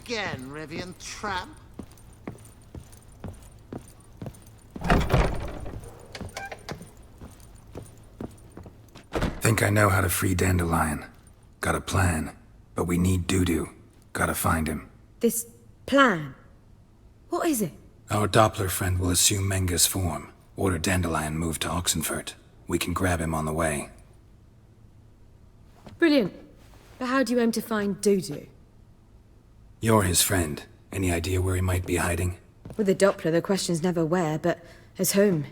again, Rivian tramp. Think I know how to free Dandelion. Got a plan, but we need Dudu. Gotta find him. This plan? What is it? Our Doppler friend will assume Menga's form. Order Dandelion moved to Oxenfurt. We can grab him on the way. Brilliant. But how do you aim to find Dudu? You're his friend. Any idea where he might be hiding? With the Doppler, the question's never where, but as whom.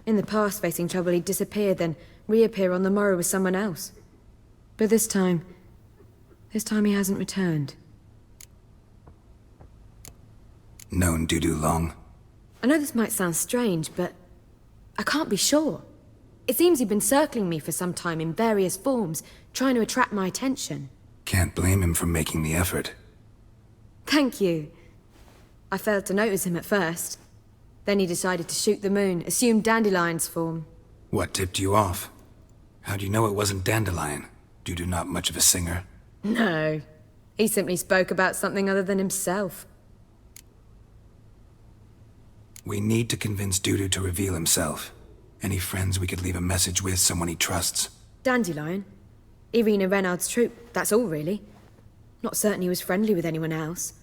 In the past, facing trouble, he'd disappear, then reappear on the morrow with someone else. But this time he hasn't returned. Known Dudu long? I know this might sound strange, but I can't be sure. It seems he'd been circling me for some time in various forms, trying to attract my attention. Can't blame him for making the effort. Thank you. I failed to notice him at first. Then he decided to shoot the moon, assume Dandelion's form. What tipped you off? How'd you know it wasn't Dandelion? Dudu not much of a singer? No. He simply spoke about something other than himself. We need to convince Dudu to reveal himself. Any friends we could leave a message with, someone he trusts? Dandelion? Irina Renard's troupe, that's all really. Not certain he was friendly with anyone else.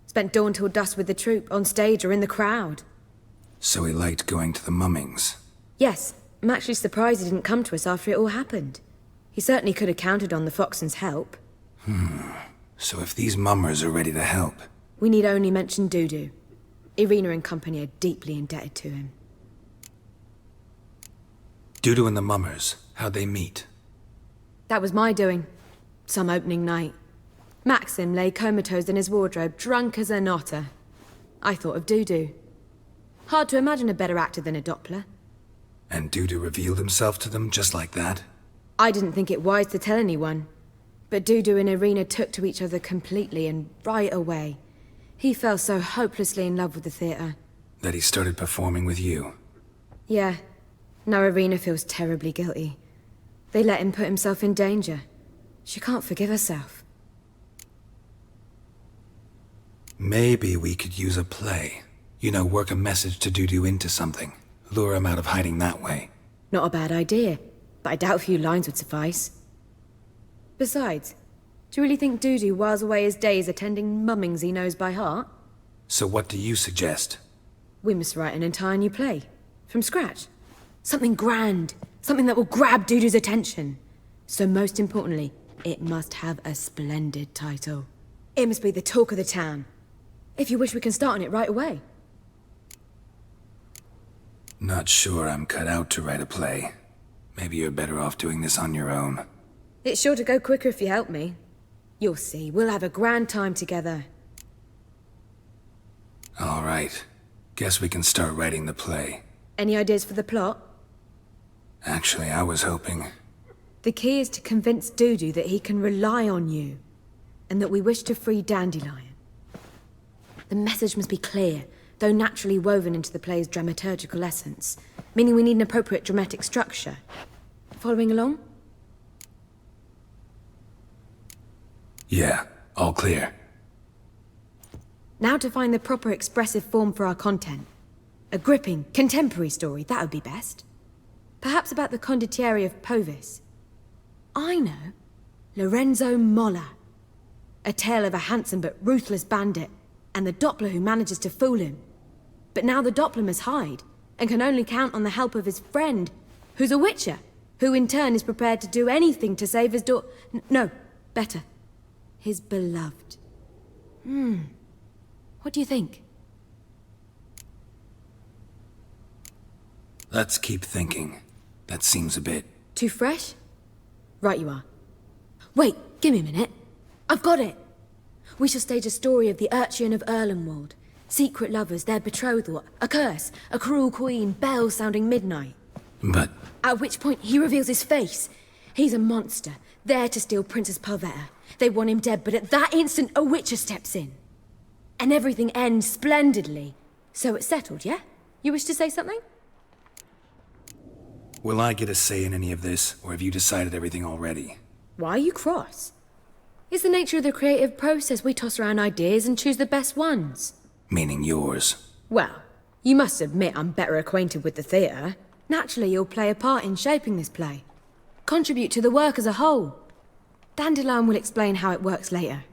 Spent dawn till dusk with the troupe, on stage or in the crowd. So he liked going to the mummings? Yes, I'm actually surprised he didn't come to us after it all happened. He certainly could have counted on the Foxen's help. So if these mummers are ready to help... We need only mention Dudu. Irina and company are deeply indebted to him. Dudu and the mummers, how'd they meet? That was my doing. Some opening night. Maxim lay comatose in his wardrobe, drunk as an otter. I thought of Dudu. Hard to imagine a better actor than a Doppler. And Dudu revealed himself to them just like that? I didn't think it wise to tell anyone. But Dudu and Irina took to each other completely and right away. He fell so hopelessly in love with the theater. That he started performing with you? Yeah. Now Irina feels terribly guilty. They let him put himself in danger. She can't forgive herself. Maybe we could use a play. You know, work a message to Dudu into something. Lure him out of hiding that way. Not a bad idea, but I doubt a few lines would suffice. Besides, do you really think Dudu whiles away his days attending mummings he knows by heart? So what do you suggest? We must write an entire new play. From scratch. Something grand. Something that will grab Dudu's attention. So most importantly, it must have a splendid title. It must be the talk of the town. If you wish, we can start on it right away. Not sure I'm cut out to write a play. Maybe you're better off doing this on your own. It's sure to go quicker if you help me. You'll see, we'll have a grand time together. All right. Guess we can start writing the play. Any ideas for the plot? Actually, I was hoping... The key is to convince Dudu that he can rely on you, and that we wish to free Dandelion. The message must be clear, though naturally woven into the play's dramaturgical essence, meaning we need an appropriate dramatic structure. Following along? Yeah, all clear. Now to find the proper expressive form for our content. A gripping, contemporary story, that would be best. Perhaps about the condottieri of Povis. I know. Lorenzo Molla. A tale of a handsome but ruthless bandit, and the Doppler who manages to fool him. But now the Doppler must hide, and can only count on the help of his friend, who's a witcher, who in turn is prepared to do anything to save his no, better. His beloved. What do you think? Let's keep thinking. That seems a bit... Too fresh? Right you are. Wait, give me a minute. I've got it! We shall stage a story of the Urchin of Erlenwald. Secret lovers, their betrothal, a curse, a cruel queen, bells sounding midnight. But... At which point he reveals his face. He's a monster, there to steal Princess Parvetta. They want him dead, but at that instant a witcher steps in. And everything ends splendidly. So it's settled, yeah? You wish to say something? Will I get a say in any of this, or have you decided everything already? Why are you cross? It's the nature of the creative process. We toss around ideas and choose the best ones. Meaning yours. Well, you must admit I'm better acquainted with the theatre. Naturally, you'll play a part in shaping this play. Contribute to the work as a whole. Dandelion will explain how it works later.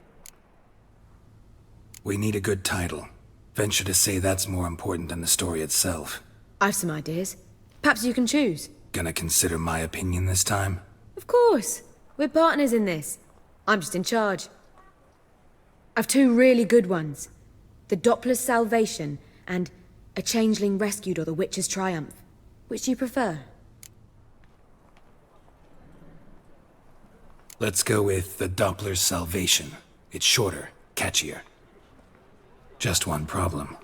We need a good title. Venture to say that's more important than the story itself. I've some ideas. Perhaps you can choose. Gonna consider my opinion this time? Of course. We're partners in this. I'm just in charge. I've two really good ones. The Doppler's Salvation and A Changeling Rescued or The Witcher's Triumph. Which do you prefer? Let's go with the Doppler's Salvation. It's shorter, catchier. Just one problem.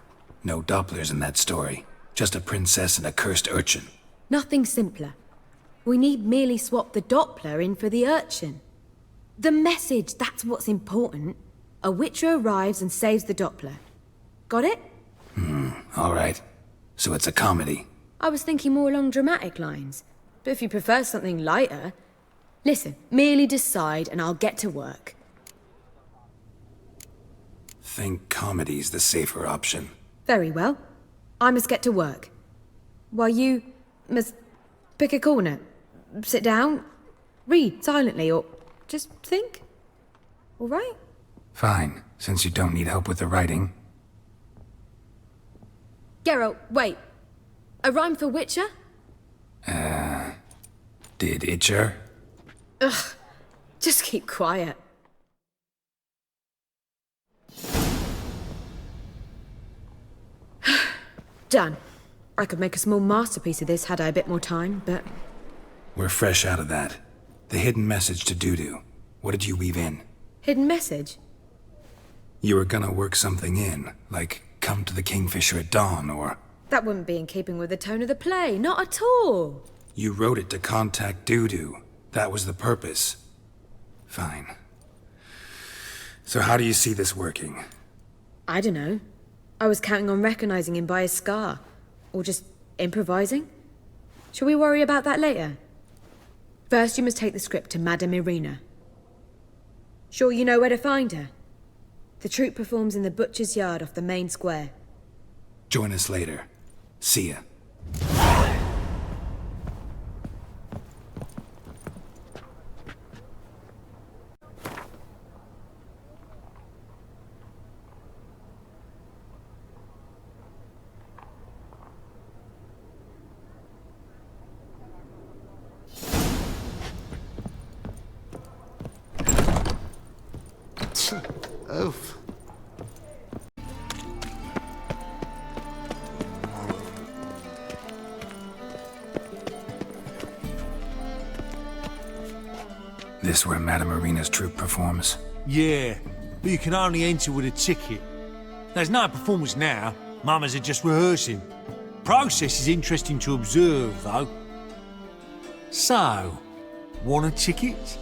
No Dopplers in that story. Just a princess and a cursed urchin. Nothing simpler. We need merely swap the Doppler in for the urchin. The message, that's what's important. A Witcher arrives and saves the Doppler. Got it? All right. So it's a comedy. I was thinking more along dramatic lines. But if you prefer something lighter... Listen, merely decide and I'll get to work. Think comedy's the safer option. Very well. I must get to work. While you must pick a corner, sit down, read silently, or just think. All right? Fine, since you don't need help with the writing. Geralt, wait. A rhyme for Witcher? Did Itcher? Ugh, just keep quiet. Done. I could make a small masterpiece of this had I a bit more time, but... We're fresh out of that. The hidden message to Dudu. What did you weave in? Hidden message? You were gonna work something in, like come to the Kingfisher at dawn, or... That wouldn't be in keeping with the tone of the play, not at all. You wrote it to contact Dudu. That was the purpose. Fine. So how do you see this working? I don't know. I was counting on recognizing him by his scar. Or just improvising. Shall we worry about that later? First, you must take the script to Madame Irina. Sure you know where to find her? The troupe performs in the butcher's yard off the main square. Join us later. See ya. Oof. This where Madame Irina's troupe performs? Yeah, but you can only enter with a ticket. There's no performance now. Mamas are just rehearsing. Process is interesting to observe, though. So, want a ticket?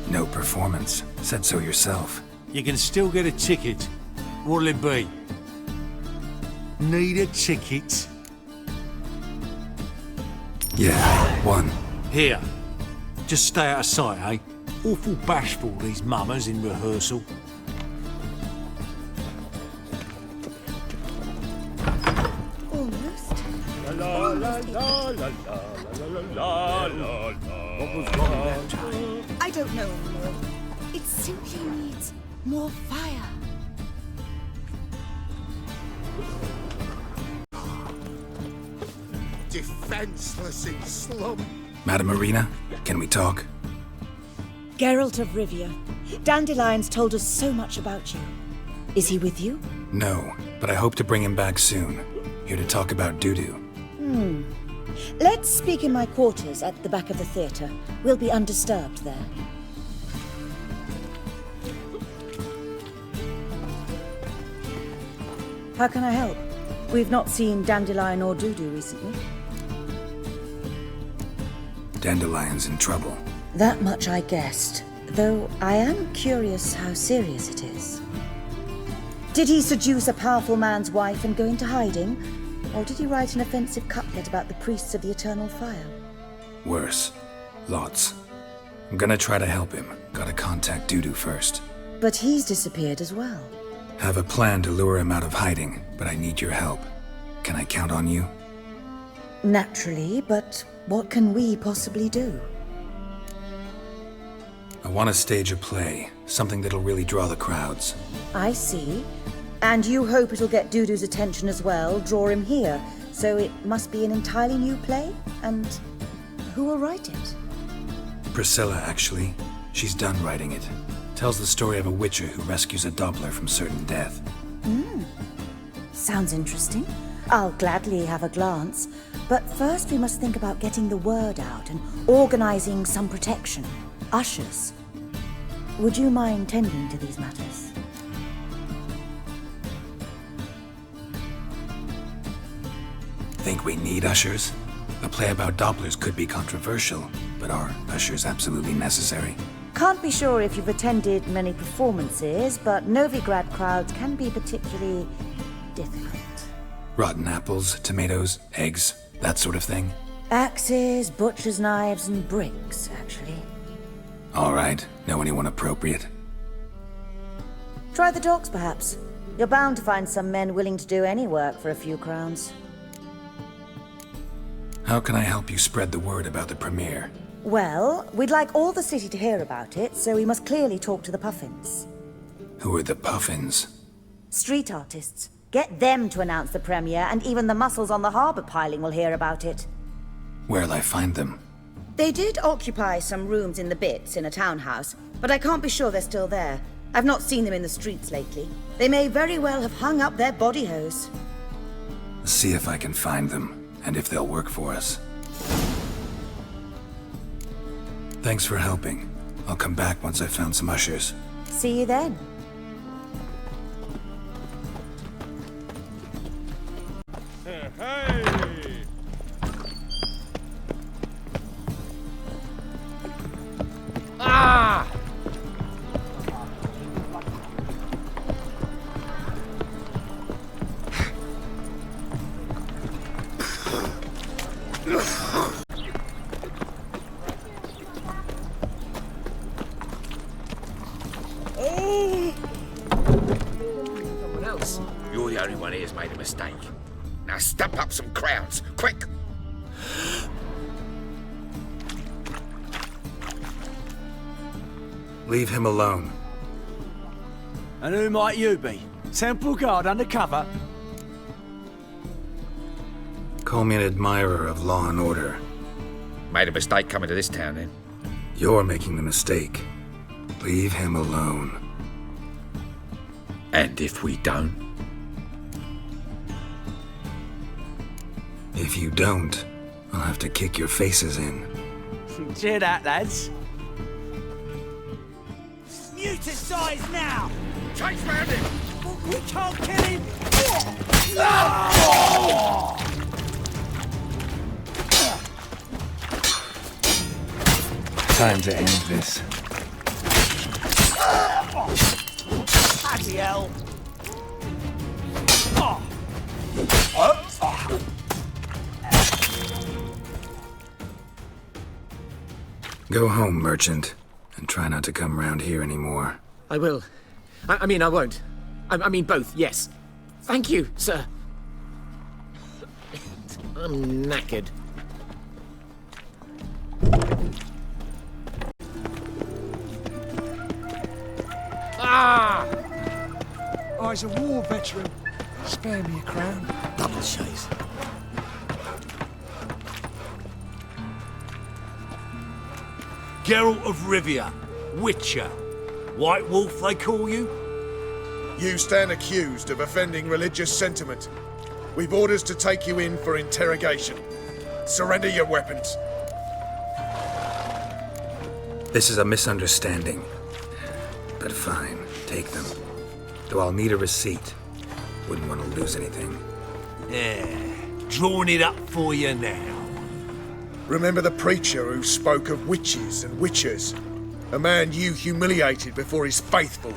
No performance. Said so yourself. You can still get a ticket. What'll it be? Need a ticket? Yeah, one. Here. Just stay out of sight, eh? Awful bashful, these mamas in rehearsal. Almost. What was wrong that time? I don't know anymore. It simply needs more fire. Defenseless in slum. Madame Irina, can we talk? Geralt of Rivia, Dandelion's told us so much about you. Is he with you? No, but I hope to bring him back soon. Here to talk about Dudu. Let's speak in my quarters at the back of the theatre. We'll be undisturbed there. How can I help? We've not seen Dandelion or Dudu recently. Dandelion's in trouble. That much I guessed, though I am curious how serious it is. Did he seduce a powerful man's wife and go into hiding? Or did he write an offensive couplet about the priests of the eternal fire? Worse. Lots. I'm gonna try to help him. Gotta contact Dudu first. But he's disappeared as well. Have a plan to lure him out of hiding, but I need your help. Can I count on you? Naturally, but what can we possibly do? I want to stage a play, something that'll really draw the crowds. I see. And you hope it'll get Dudu's attention as well, draw him here. So it must be an entirely new play? And who will write it? Priscilla, actually. She's done writing it. Tells the story of a witcher who rescues a Doppler from certain death. Sounds interesting. I'll gladly have a glance. But first we must think about getting the word out and organizing some protection. Ushers. Would you mind tending to these matters? Think we need ushers? A play about Dopplers could be controversial, but are ushers absolutely necessary? Can't be sure if you've attended many performances, but Novigrad crowds can be particularly difficult. Rotten apples, tomatoes, eggs, that sort of thing? Axes, butcher's knives, and bricks, actually. All right. Know anyone appropriate? Try the docks, perhaps. You're bound to find some men willing to do any work for a few crowns. How can I help you spread the word about the premiere? Well, we'd like all the city to hear about it, so we must clearly talk to the Puffins. Who are the Puffins? Street artists. Get them to announce the premiere, and even the muscles on the harbour piling will hear about it. Where'll I find them? They did occupy some rooms in the Bits in a townhouse, but I can't be sure they're still there. I've not seen them in the streets lately. They may very well have hung up their body hose. See if I can find them, and if they'll work for us. Thanks for helping. I'll come back once I've found some ushers. See you then. Hey! Ah! Someone else. You're the only one here's made a mistake. Now stump up some crowds, quick! Leave him alone. And who might you be? Temple Guard undercover? Call me an admirer of law and order. Made a mistake coming to this town, then. You're making the mistake. Leave him alone. And if we don't? If you don't, I'll have to kick your faces in. Cheer that, lads. Muticize now! Chase round him! We can't kill him! Time to end this. Bloody hell! Go home, merchant, and try not to come round here anymore. I will. I mean, I won't. I mean, both, yes. Thank you, sir. I'm knackered. Ah! Oh, he's a war veteran. Spare me a crown. Double chase. Geralt of Rivia, Witcher. White Wolf, they call you? You stand accused of offending religious sentiment. We've orders to take you in for interrogation. Surrender your weapons. This is a misunderstanding. But fine, take them. Though I'll need a receipt. Wouldn't want to lose anything. Yeah, drawing it up for you now. Remember the preacher who spoke of witches and witchers? A man you humiliated before his faithful.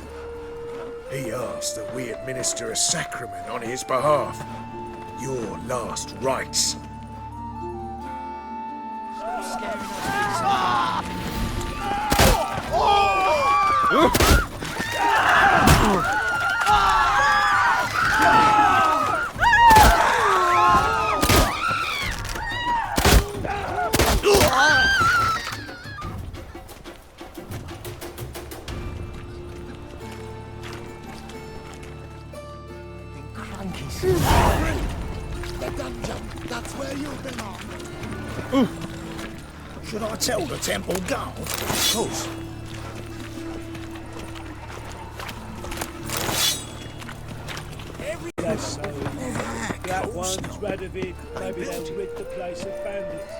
He asked that we administer a sacrament on his behalf. Your last rites. Oh! The dungeon, that's where you belong. Should I tell the temple guard? Of course. That one's Radovid. Maybe they'll rid the place of bandits.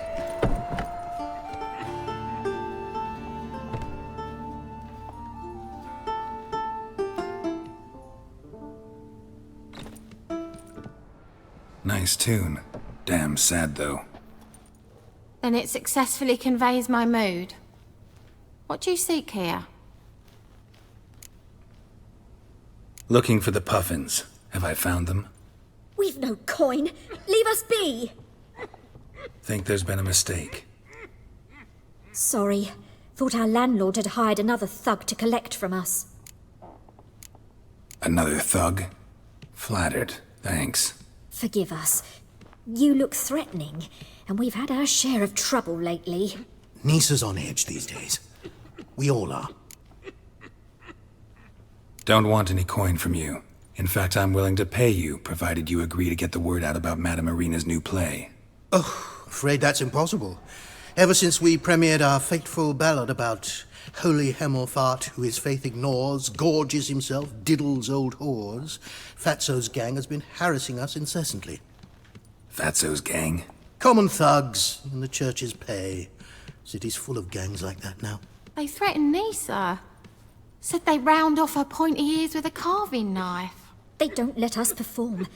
Nice tune. Damn sad, though. Then it successfully conveys my mood. What do you seek here? Looking for the puffins. Have I found them? We've no coin. Leave us be. Think there's been a mistake. Sorry. Thought our landlord had hired another thug to collect from us. Another thug? Flattered. Thanks. Forgive us. You look threatening, and we've had our share of trouble lately. Nisa's on edge these days. We all are. Don't want any coin from you. In fact, I'm willing to pay you, provided you agree to get the word out about Madame Irina's new play. Oh, afraid that's impossible. Ever since we premiered our fateful ballad about holy Hemelfart, who his faith ignores, gorges himself, diddles old whores, Fatso's gang has been harassing us incessantly. Fatso's gang? Common thugs in the church's pay. City's full of gangs like that now. They threatened Nisa. Said they round off her pointy ears with a carving knife. They don't let us perform.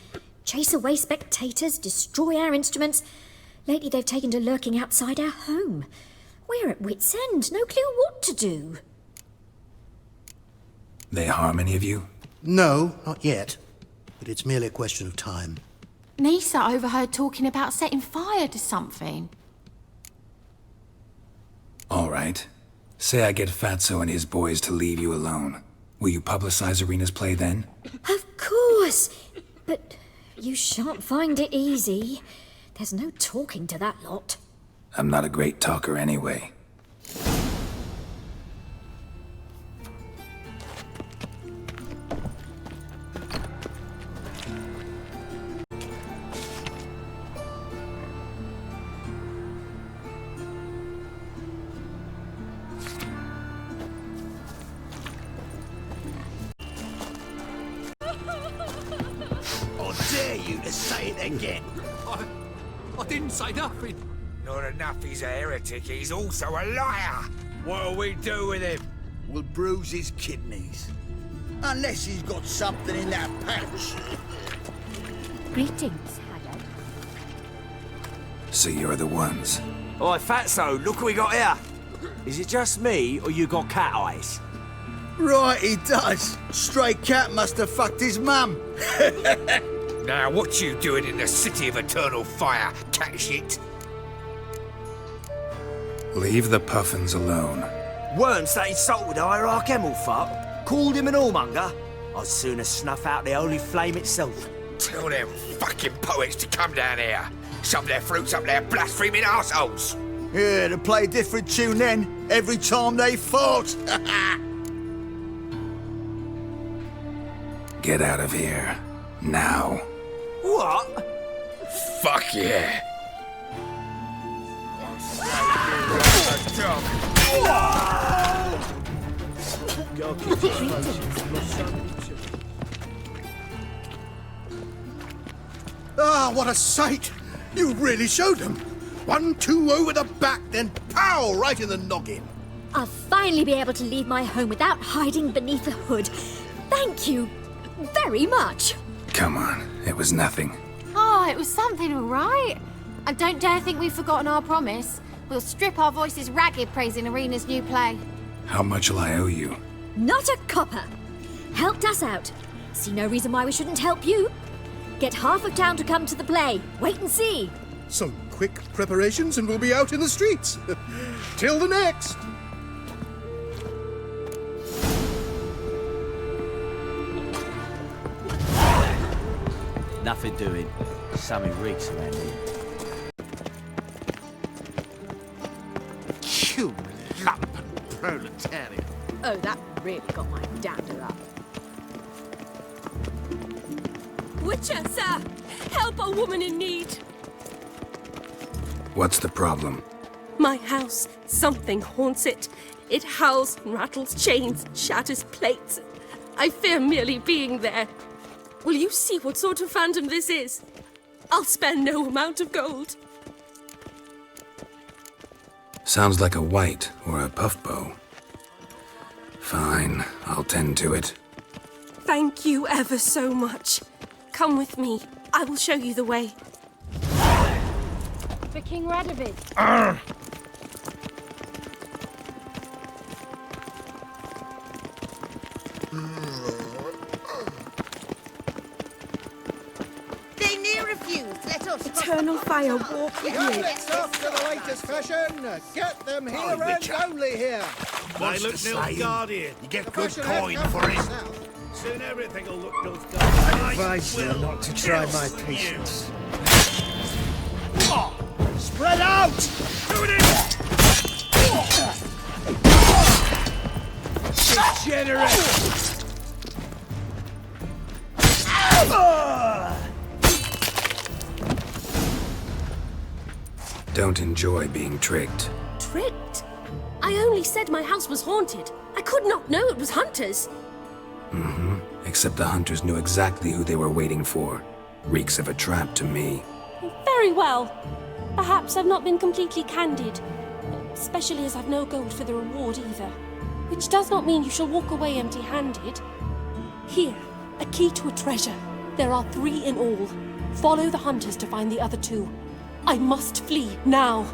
Chase away spectators, destroy our instruments. Lately they've taken to lurking outside our home. We're at wit's end, no clue what to do. They harm any of you? No, not yet. But it's merely a question of time. Nisa overheard talking about setting fire to something. All right. Say I get Fatso and his boys to leave you alone. Will you publicize Irina's play then? Of course! But you shan't find it easy. There's no talking to that lot. I'm not a great talker anyway. Again. I didn't say nothing. Not enough he's a heretic, he's also a liar. What'll we do with him? We'll bruise his kidneys. Unless he's got something in that pouch. Greetings, Haggard. So you're the ones. Oi, Fatso, look what we got here. Is it just me, or you got cat eyes? Right, he does. Stray cat must have fucked his mum. Now, what you doing in the city of eternal fire, cat shit? Leave the puffins alone. Worms that insulted Hierarch Hemelfart, called him an whoremonger. I'd sooner snuff out the holy flame itself. Tell them fucking poets to come down here. Shove their fruits up their blaspheming arseholes. Yeah, to play a different tune then, every time they fought. Get out of here. Now. What? Fuck yeah. Ah, what a sight! You really showed them. 1-2 over the back, then pow, right in the noggin. I'll finally be able to leave my home without hiding beneath a hood. Thank you very much. Come on, it was nothing. Oh, it was something, all right. And don't dare think we've forgotten our promise. We'll strip our voices ragged praising Irina's new play. How much will I owe you? Not a copper. Helped us out. See no reason why we shouldn't help you. Get half of town to come to the play. Wait and see. Some quick preparations and we'll be out in the streets. Till the next. Nothing doing. Something reeks around here. You lumpen proletariat. Oh, that really got my dander up. Witcher, sir! Help a woman in need! What's the problem? My house, something haunts it. It howls, rattles chains, shatters plates. I fear merely being there. Will you see what sort of phantom this is? I'll spare no amount of gold. Sounds like a white or a puffbow. Fine, I'll tend to it. Thank you ever so much. Come with me. I will show you the way. For King Radovid. They near refuse. Let us. Eternal fire walk with you. It's off to the latest fashion. Get them here and Richard. only here. They look Nilfgaardian. You get good coin for it. Soon everything will look Nilfgaardian. I advise you not to try my patience. Spread out! Degenerate! Don't enjoy being tricked. Tricked? I only said my house was haunted. I could not know it was hunters. Mm-hmm. Except the hunters knew exactly who they were waiting for. Reeks of a trap to me. Very well. Perhaps I've not been completely candid. Especially as I've no gold for the reward either. Which does not mean you shall walk away empty-handed. Here, a key to a treasure. There are 3 in all. Follow the hunters to find the other 2. I must flee now.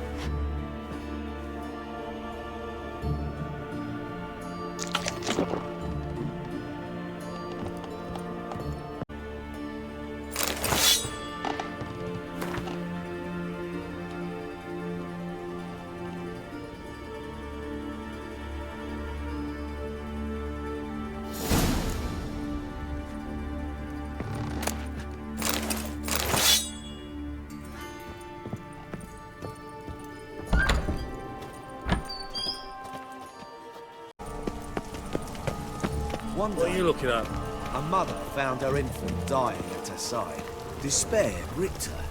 One day, What are you looking at? a mother found her infant dying at her side. Despair gripped her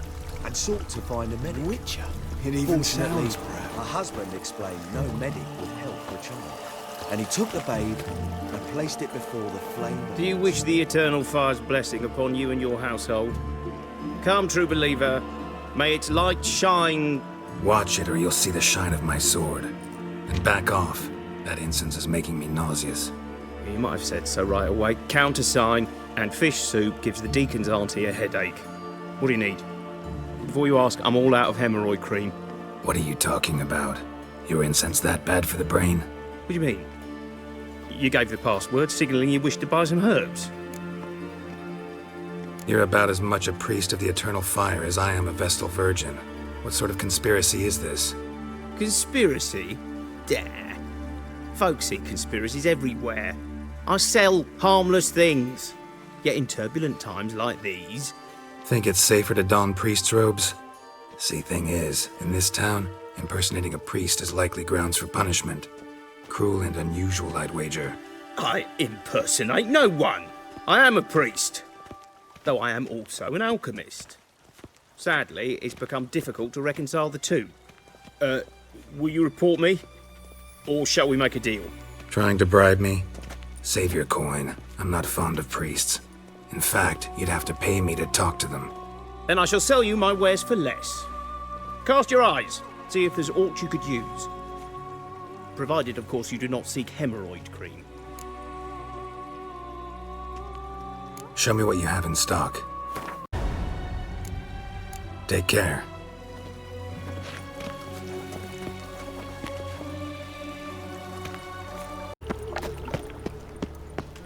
and sought to find a medic. Witcher. It even Fortunately, sounds proud. her husband explained no medic would help the child. And he took the babe and placed it before the flame. Do you wish the Eternal Fire's blessing upon you and your household? Come, true believer. May its light shine. Watch it or you'll see the shine of my sword. And back off. That incense is making me nauseous. You might have said so right away. Countersign and fish soup gives the deacon's auntie a headache. What do you need? Before you ask, I'm all out of hemorrhoid cream. What are you talking about? Your incense that bad for the brain? What do you mean? You gave the password, signalling you wished to buy some herbs. You're about as much a priest of the Eternal Fire as I am a Vestal Virgin. What sort of conspiracy is this? Conspiracy? Dah. Folks see conspiracies everywhere. I sell harmless things. Yet in turbulent times like these... Think it's safer to don priest's robes? See, thing is, in this town, impersonating a priest is likely grounds for punishment. Cruel and unusual, I'd wager. I impersonate no one. I am a priest. Though I am also an alchemist. Sadly, it's become difficult to reconcile the two. Will you report me? Or shall we make a deal? Trying to bribe me? Save your coin. I'm not fond of priests. In fact, you'd have to pay me to talk to them. Then I shall sell you my wares for less. Cast your eyes. See if there's aught you could use. Provided, of course, you do not seek hemorrhoid cream. Show me what you have in stock. Take care.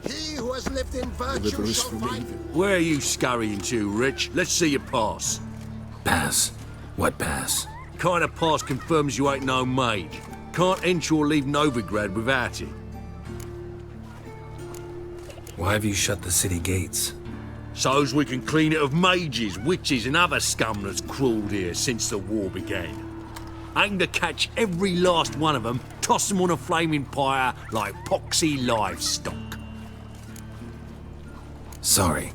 He who has lived in virtue shall find... Where are you scurrying to, Rich? Let's see your pass. Pass? What pass? Kind of pass confirms you ain't no maid. Can't enter or leave Novigrad without it. Why have you shut the city gates? so's we can clean it of mages, witches and other scum that's crawled here since the war began. Aim to catch every last one of them, toss them on a flaming pyre like poxy livestock. Sorry,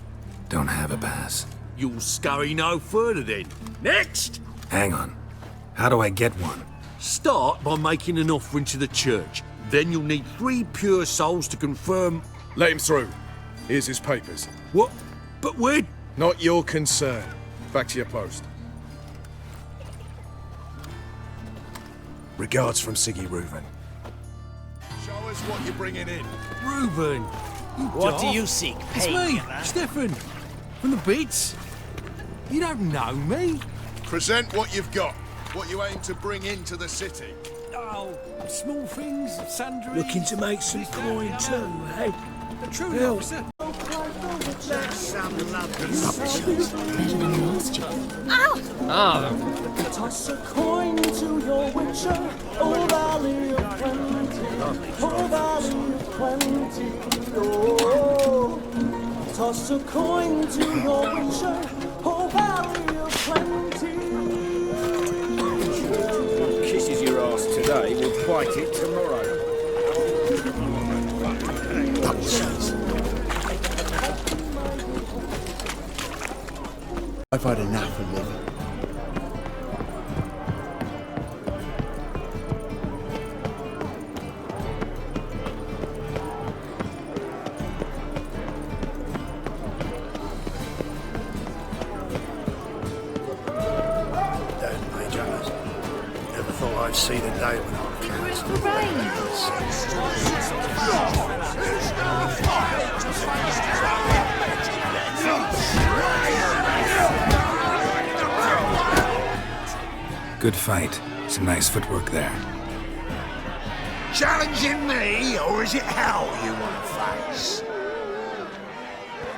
don't have a pass. You'll scurry no further then. Next! Hang on. How do I get one? Start by making an offering to the church. Then you'll need 3 pure souls to confirm... Let him through. Here's his papers. What? But we're... Not your concern. Back to your post. Regards from Siggy Reuben. Show us what you're bringing in. Reuben! What do you seek, It's me, Stefan. From the Bits. You don't know me. Present what you've got. What you aim to bring into the city. Oh, small things, sundry... Looking to make some coin too, eh? Truly, officer. That's some lovely Better than last year. Ow! Toss a coin to your witcher, oh valley of plenty, oh valley of plenty, oh. Toss a coin to your witcher, oh valley of plenty. Kisses your ass today, will bite it tomorrow. I've had enough of living. Never thought I'd see the day when I'm Good fight. Some nice footwork there. Challenging me, or is it hell you want to face?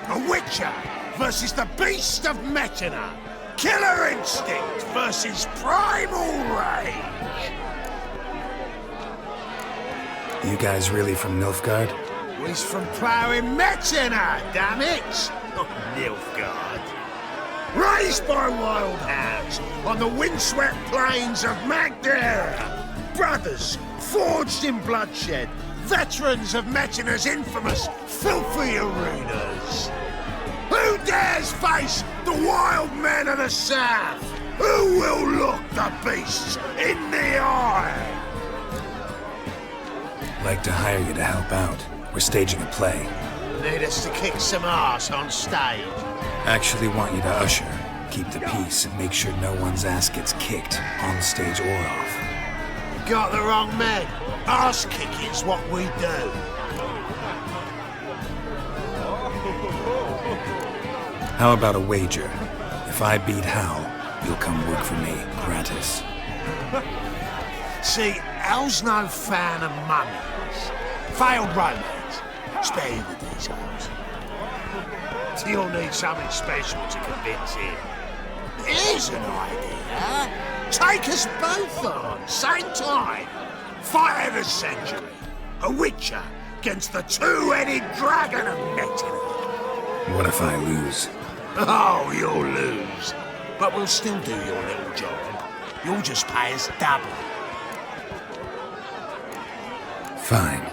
A Witcher versus the Beast of Metina. Killer instinct versus primal rage. You guys really from Nilfgaard? He's from ploughing Metina, damn it! Not Nilfgaard. Raised by wild hounds on the windswept plains of Magdera. Brothers forged in bloodshed. Veterans of Metina's infamous filthy arenas. Who dares face the wild men of the south? Who will look the beasts in the eye? Like to hire you to help out. We're staging a play. Need us to kick some ass on stage. Actually want you to usher, keep the peace, and make sure no one's ass gets kicked, on stage or off. Got the wrong men. Ass kicking's what we do. How about a wager? If I beat Hal, you'll come work for me, gratis. See, Al's no fan of mummies. Failed romance. Spare you the details. You'll need something special to convince him. Here's an idea. Take us both on, same time. Fight of the century. A Witcher against the two-headed dragon of Metina. What if I lose? Oh, you'll lose. But we'll still do your little job. You'll just pay us double. Fine.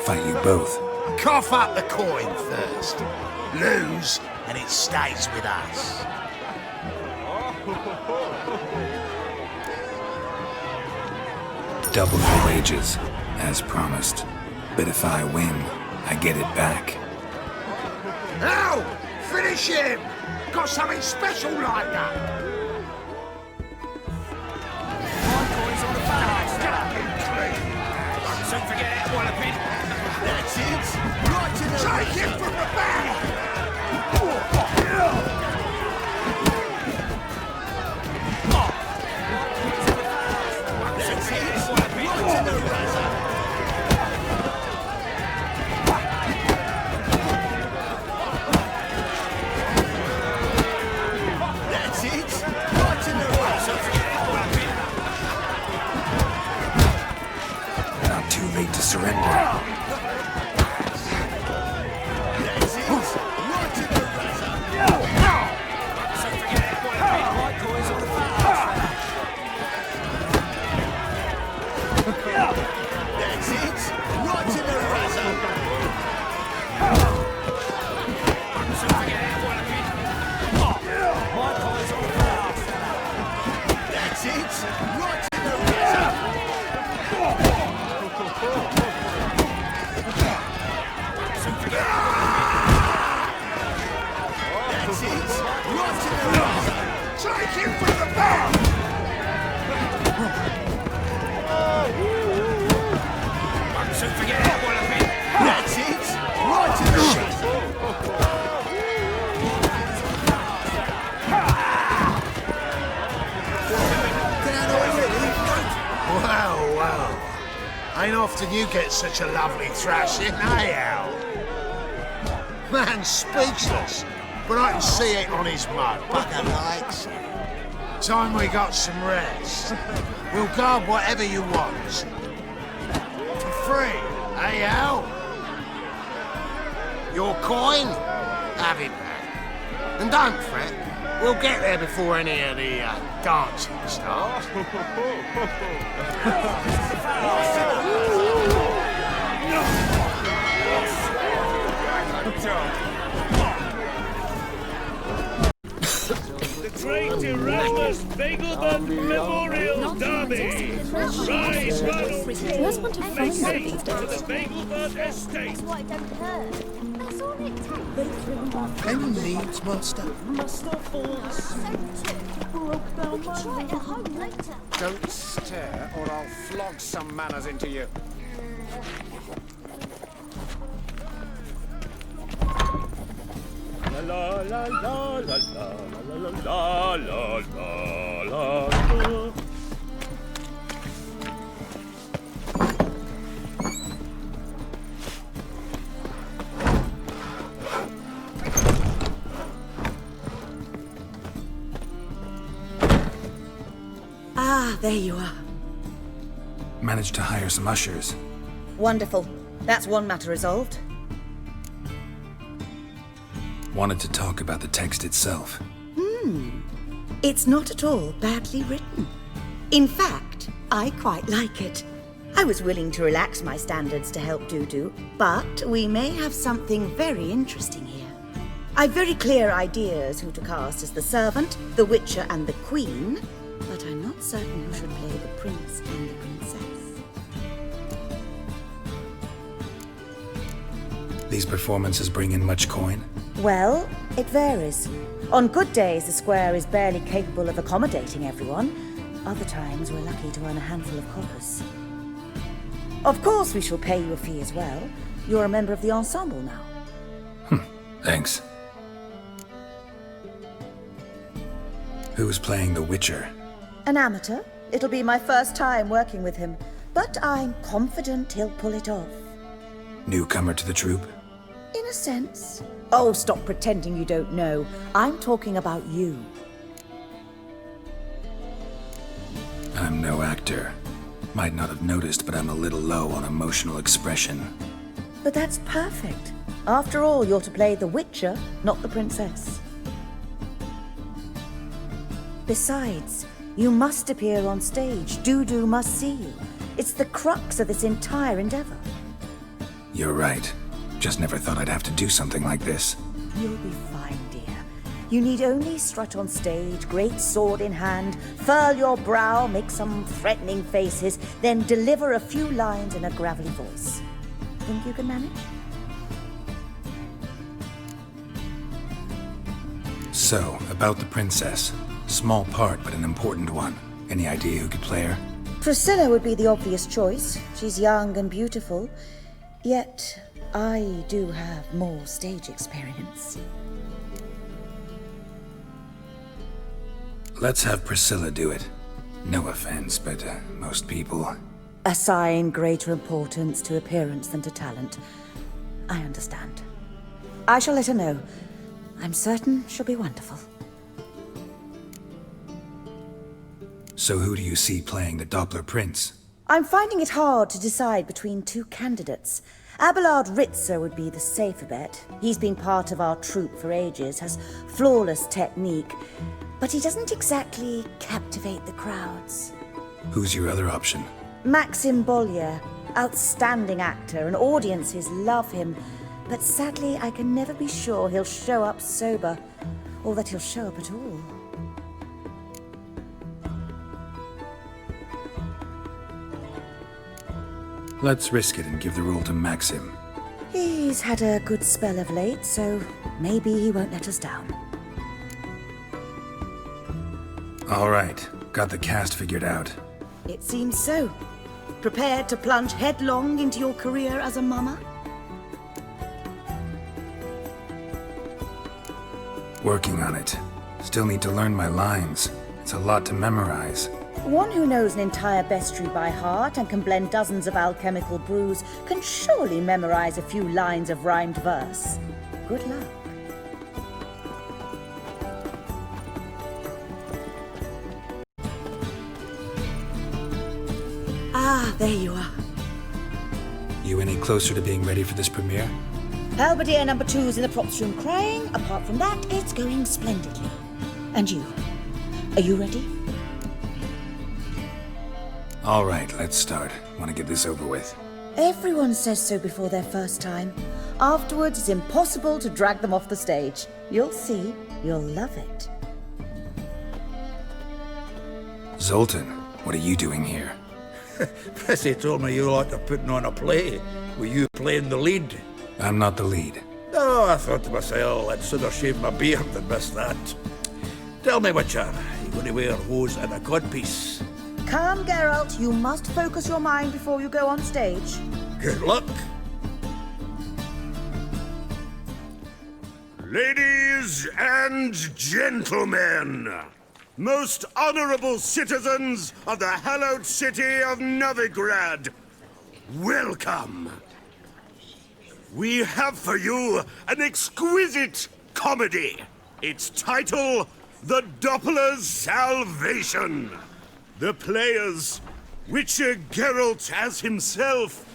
Fight you both. Cough up the coin first. Lose, and it stays with us. Double your wages, as promised. But if I win, I get it back. Now, finish him! Got something special like that! Don't forget it, Wallopin. That's it! Right to the take him from the back! That's it! Right to the Not too late to surrender. That's it! Take him from the bar! Won't soon forget that one of it. That's it! Right to the shit! Wow, wow. Ain't often you get such a lovely thrashing, eh, Al? Man's speechless, but I can see it on his mug. Bugger likes it. Time we got some rest. We'll guard whatever you want. For free, eh, Al? Your coin? Have it back. And don't fret. We'll get there before any of the dancing starts. The Great Erasmus Bagelbund Memorial Derby. Rise, Ronald. Where's one to find Make that haste these to the days? Bagelbund estate. That's what I don't hurt. That's all it takes. Any needs, master? Try it at home later. Don't stare, or I'll flog some manners into you. La la la la la la la la la la la. Ah, there you are. Managed to hire some ushers. Wonderful. That's one matter resolved. Wanted to talk about the text itself. It's not at all badly written. In fact, I quite like it. I was willing to relax my standards to help Dudu, but we may have something very interesting here. I've very clear ideas who to cast as the servant, the witcher, and the queen, but I'm not certain who should play the prince and the princess. These performances bring in much coin? Well, it varies. On good days, the square is barely capable of accommodating everyone. Other times, we're lucky to earn a handful of coppers. Of course, we shall pay you a fee as well. You're a member of the ensemble now. Thanks. Who's playing the Witcher? An amateur. It'll be my first time working with him, but I'm confident he'll pull it off. Newcomer to the troupe? In a sense. Oh, stop pretending you don't know. I'm talking about you. I'm no actor. Might not have noticed, but I'm a little low on emotional expression. But that's perfect. After all, you're to play the Witcher, not the princess. Besides, you must appear on stage. Dudu must see you. It's the crux of this entire endeavor. You're right. Just never thought I'd have to do something like this. You'll be fine, dear. You need only strut on stage, great sword in hand, furl your brow, make some threatening faces, then deliver a few lines in a gravelly voice. Think you can manage? So, about the princess. Small part, but an important one. Any idea who could play her? Priscilla would be the obvious choice. She's young and beautiful. Yet, I do have more stage experience. Let's have Priscilla do it. No offense, but most people... Assign greater importance to appearance than to talent. I understand. I shall let her know. I'm certain she'll be wonderful. So who do you see playing the Doppler Prince? I'm finding it hard to decide between two candidates. Abelard Ritzer would be the safer bet. He's been part of our troupe for ages, has flawless technique, but he doesn't exactly captivate the crowds. Who's your other option? Maxim Bollier, outstanding actor, and audiences love him, but sadly I can never be sure he'll show up sober, or that he'll show up at all. Let's risk it and give the role to Maxim. He's had a good spell of late, so maybe he won't let us down. All right, got the cast figured out. It seems so. Prepared to plunge headlong into your career as a mama? Working on it. Still need to learn my lines. It's a lot to memorize. One who knows an entire bestiary by heart and can blend dozens of alchemical brews can surely memorize a few lines of rhymed verse. Good luck. Ah, there you are. You any closer to being ready for this premiere? Halberdier number 2's in the props room crying. Apart from that, it's going splendidly. And you? Are you ready? All right, let's start. Want to get this over with. Everyone says so before their first time. Afterwards, it's impossible to drag them off the stage. You'll see. You'll love it. Zoltan, what are you doing here? Prissy told me you like to putting on a play. Were you playing the lead? I'm not the lead. Oh, I thought to myself, I'd sooner shave my beard than miss that. Tell me, Witcher, you going to wear hose and a codpiece? Calm, Geralt. You must focus your mind before you go on stage. Good luck. Ladies and gentlemen, most honorable citizens of the hallowed city of Novigrad, welcome. We have for you an exquisite comedy. Its title, The Doppler's Salvation. The players, Witcher Geralt as himself,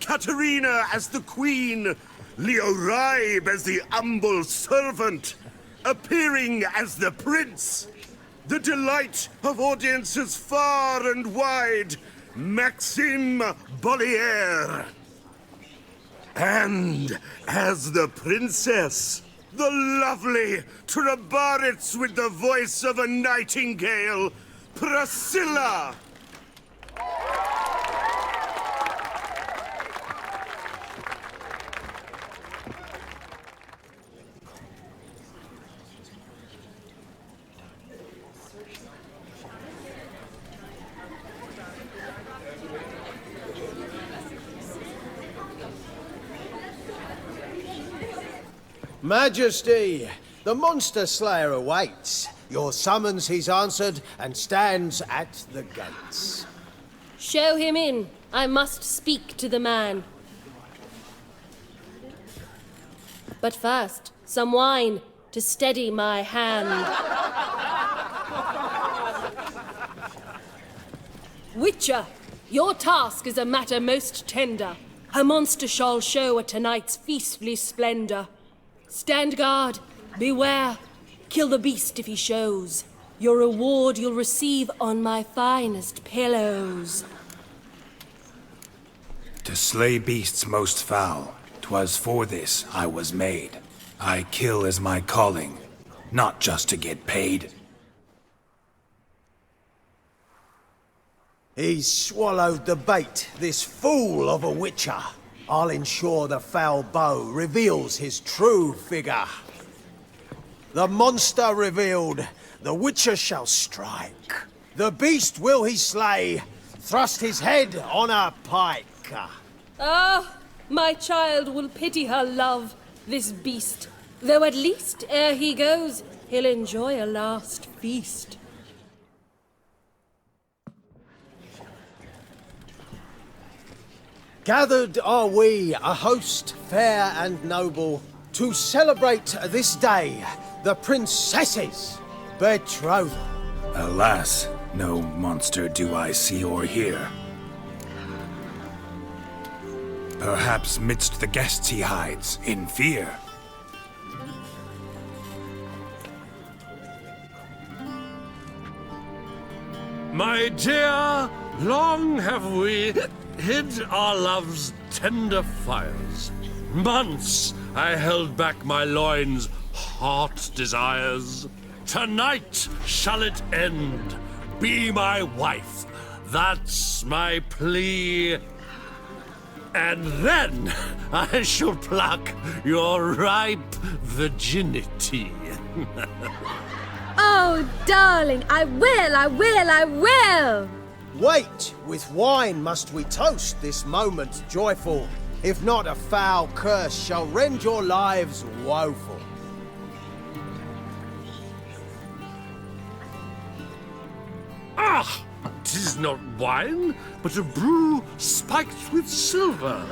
Katerina as the Queen, Leo Ribe as the humble servant, appearing as the Prince, the delight of audiences far and wide, Maxime Bollier. And as the Princess, the lovely Trabaritz with the voice of a nightingale, Priscilla! Majesty, the monster slayer awaits. Your summons he's answered and stands at the gates. Show him in. I must speak to the man. But first, some wine to steady my hand. Witcher, your task is a matter most tender. A monster shall show at tonight's feastly splendor. Stand guard, beware, kill the beast if he shows. Your reward you'll receive on my finest pillows. To slay beasts most foul, 'twas for this I was made. I kill as my calling, not just to get paid. He's swallowed the bait, this fool of a witcher. I'll ensure the foul bow reveals his true figure. The monster revealed, the witcher shall strike. The beast will he slay, thrust his head on a pike. Ah, my child will pity her love, this beast. Though at least, ere he goes, he'll enjoy a last feast. Gathered are we, a host fair and noble, to celebrate this day, the princess's betrothal. Alas, no monster do I see or hear. Perhaps midst the guests he hides, in fear. My dear, long have we hid our love's tender fires. Months I held back my loins' heart desires. Tonight shall it end. Be my wife. That's my plea. And then I shall pluck your ripe virginity. Oh, darling, I will! Wait, with wine must we toast this moment joyful. If not, a foul curse shall rend your lives woeful. Ah! 'Tis not wine, but a brew spiked with silver.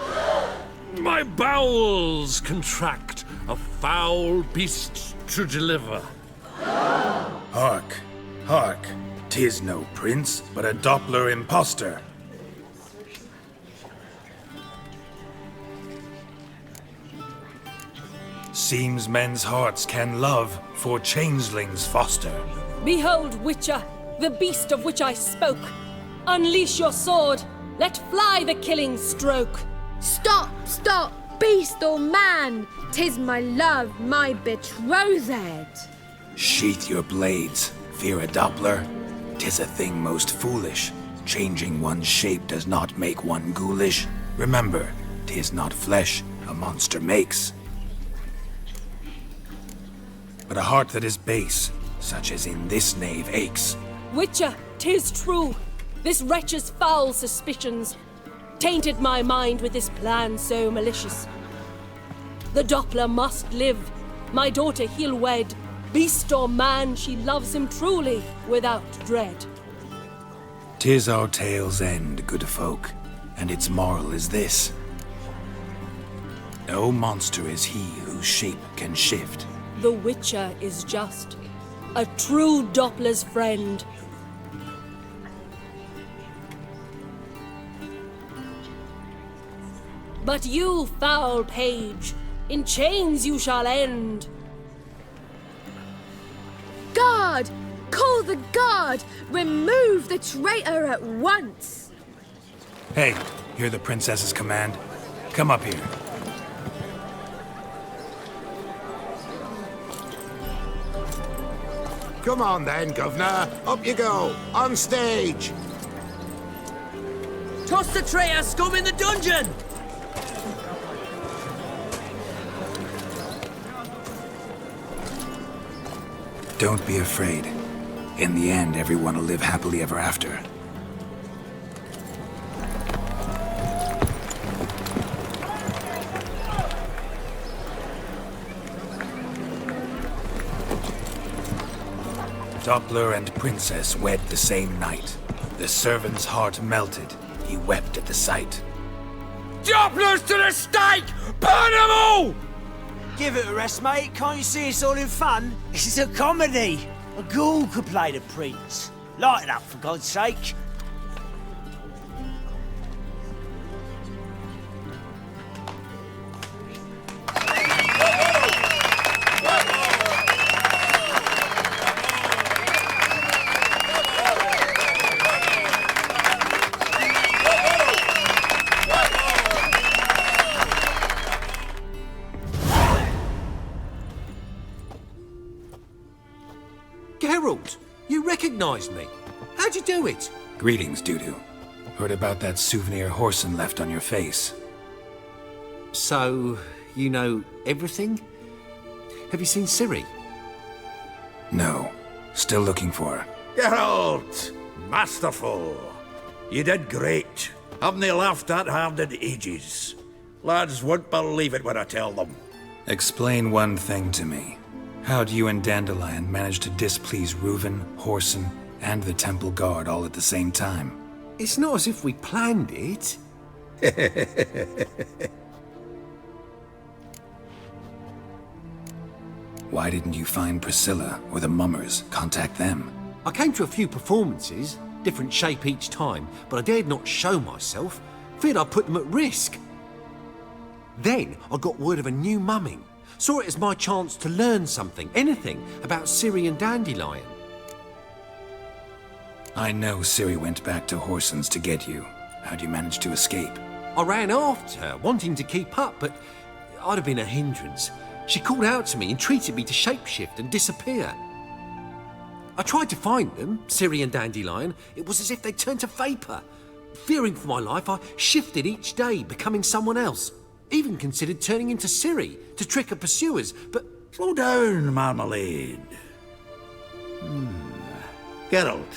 My bowels contract, a foul beast to deliver. Hark, hark. 'Tis no prince, but a Doppler impostor. Seems men's hearts can love, for changelings foster. Behold, Witcher, the beast of which I spoke. Unleash your sword. Let fly the killing stroke. Stop, beast or man! 'Tis my love, my betrothed. Sheath your blades. Fear a Doppler? 'Tis a thing most foolish. Changing one's shape does not make one ghoulish. Remember, 'tis not flesh a monster makes, but a heart that is base, such as in this knave aches. Witcher, 'tis true. This wretch's foul suspicions tainted my mind with this plan so malicious. The Doppler must live. My daughter he'll wed. Beast or man, she loves him truly, without dread. 'Tis our tale's end, good folk, and its moral is this. No monster is he whose shape can shift. The Witcher is just a true Doppler's friend. But you, foul page, in chains you shall end. Guard! Call the guard! Remove the traitor at once! Hey, hear the princess's command? Come up here. Come on then, Governor. Up you go. On stage. Toss the traitor scum in the dungeon! Don't be afraid. In the end, everyone will live happily ever after. Doppler and princess wed the same night. The servant's heart melted. He wept at the sight. Dopplers to the stake! Burn them all! Give it a rest, mate. Can't you see it's all in fun? This is a comedy. A ghoul could play the prince. Lighten up, for God's sake. Geralt, you recognized me. How'd you do it? Greetings, Dudu. Heard about that souvenir Horson left on your face. So, you know everything? Have you seen Ciri? No. Still looking for her. Geralt! Masterful! You did great. Haven't they laughed that hard in ages? Lads won't believe it when I tell them. Explain one thing to me. How do you and Dandelion manage to displease Reuven, Horson, and the Temple Guard all at the same time? It's not as if we planned it. Why didn't you find Priscilla or the Mummers? Contact them. I came to a few performances, different shape each time, but I dared not show myself. Feared I'd put them at risk. Then I got word of a new mumming. Saw it as my chance to learn something, anything, about Ciri and Dandelion. I know Ciri went back to Horson's to get you. How'd you manage to escape? I ran after her, wanting to keep up, but I'd have been a hindrance. She called out to me, entreated me to shapeshift and disappear. I tried to find them, Ciri and Dandelion. It was as if they turned to vapour. Fearing for my life, I shifted each day, becoming someone else. Even considered turning into Ciri to trick her pursuers, but... Slow down, Marmalade. Geralt,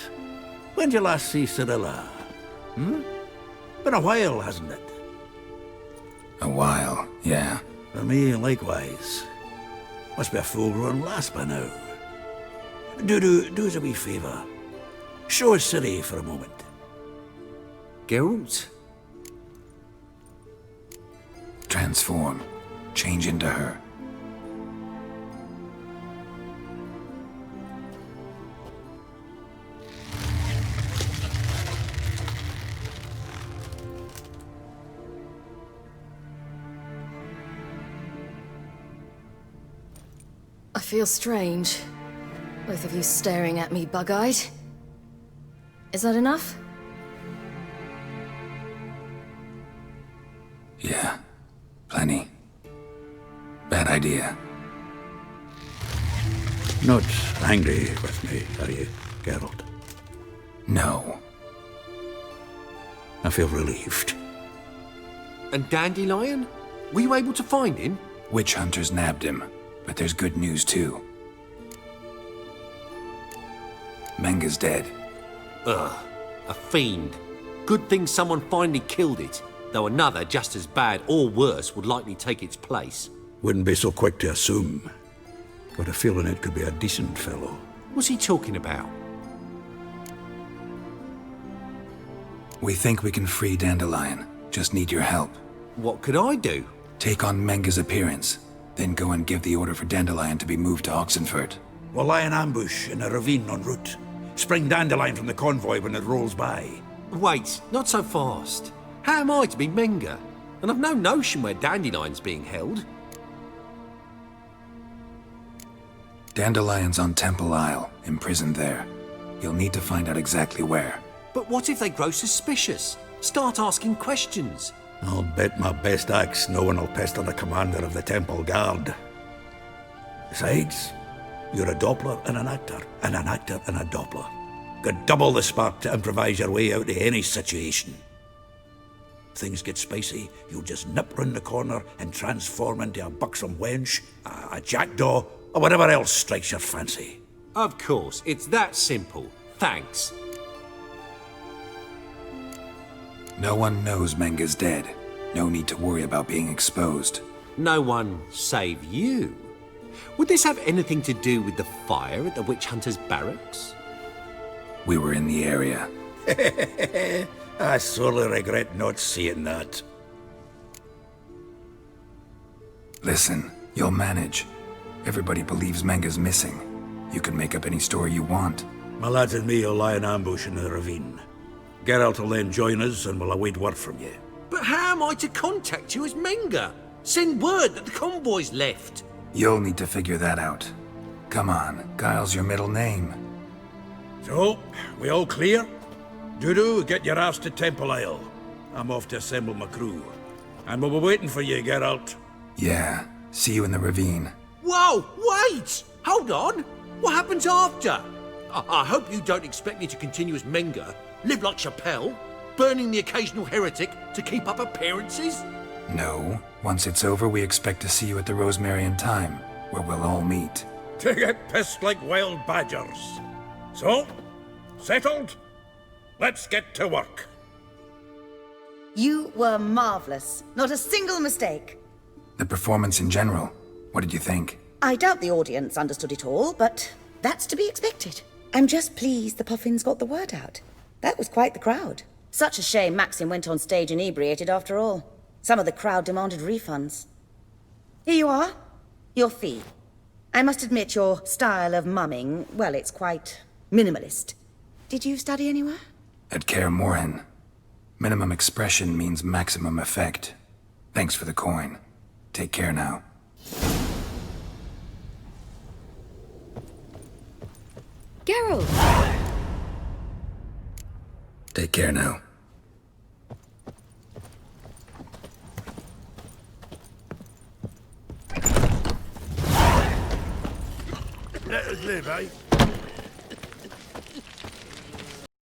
when did you last see Cyrilla? Been a while, hasn't it? A while, yeah. For me, likewise. Must be a full-grown lass by now. Do us a wee favour. Show us Ciri for a moment. Geralt? Transform. Change into her. I feel strange. Both of you staring at me bug-eyed. Is that enough? Yeah. Plenty. Bad idea. Not angry with me, are you, Geralt? No. I feel relieved. And Dandelion? Were you able to find him? Witch hunters nabbed him, but there's good news too. Menga's dead. Ugh, a fiend. Good thing someone finally killed it, though another just as bad or worse would likely take its place. Wouldn't be so quick to assume. Got a feeling it could be a decent fellow. What's he talking about? We think we can free Dandelion. Just need your help. What could I do? Take on Menga's appearance, then go and give the order for Dandelion to be moved to Oxenford. We'll lie in ambush in a ravine en route. Spring Dandelion from the convoy when it rolls by. Wait, not so fast. How am I to be Menga? And I've no notion where Dandelion's being held. Dandelion's on Temple Isle, imprisoned there. You'll need to find out exactly where. But what if they grow suspicious? Start asking questions? I'll bet my best axe no one will pester the commander of the Temple Guard. Besides, you're a Doppler and an actor and a Doppler. Got double the spark to improvise your way out of any situation. Things get spicy, you'll just nip round the corner and transform into a buxom wench, a jackdaw, or whatever else strikes your fancy. Of course, it's that simple. Thanks. No one knows Menga's dead. No need to worry about being exposed. No one save you. Would this have anything to do with the fire at the witch hunters' barracks? We were in the area. I sorely regret not seeing that. Listen, you'll manage. Everybody believes Menga's missing. You can make up any story you want. My lads and me will lie in ambush in the ravine. Geralt will then join us and we'll await word from you. But how am I to contact you as Menga? Send word that the convoy's left. You'll need to figure that out. Come on, Guile's your middle name. So, we all clear? Dudu, get your ass to Temple Isle. I'm off to assemble my crew. And we'll be waiting for you, Geralt. Yeah, see you in the ravine. Whoa, wait! Hold on! What happens after? I hope you don't expect me to continue as Menga, live like Chappelle, burning the occasional heretic to keep up appearances? No. Once it's over, we expect to see you at the Rosemary in Time, where we'll all meet. To get pissed like wild badgers. So, settled? Let's get to work. You were marvelous. Not a single mistake. The performance in general, what did you think? I doubt the audience understood it all, but that's to be expected. I'm just pleased the Puffins got the word out. That was quite the crowd. Such a shame Maxim went on stage inebriated after all. Some of the crowd demanded refunds. Here you are. Your fee. I must admit your style of mumming, well, it's quite minimalist. Did you study anywhere? At Kaer Morhen. Minimum expression means maximum effect. Thanks for the coin. Take care now. Geralt! Take care now. Let us live, eh?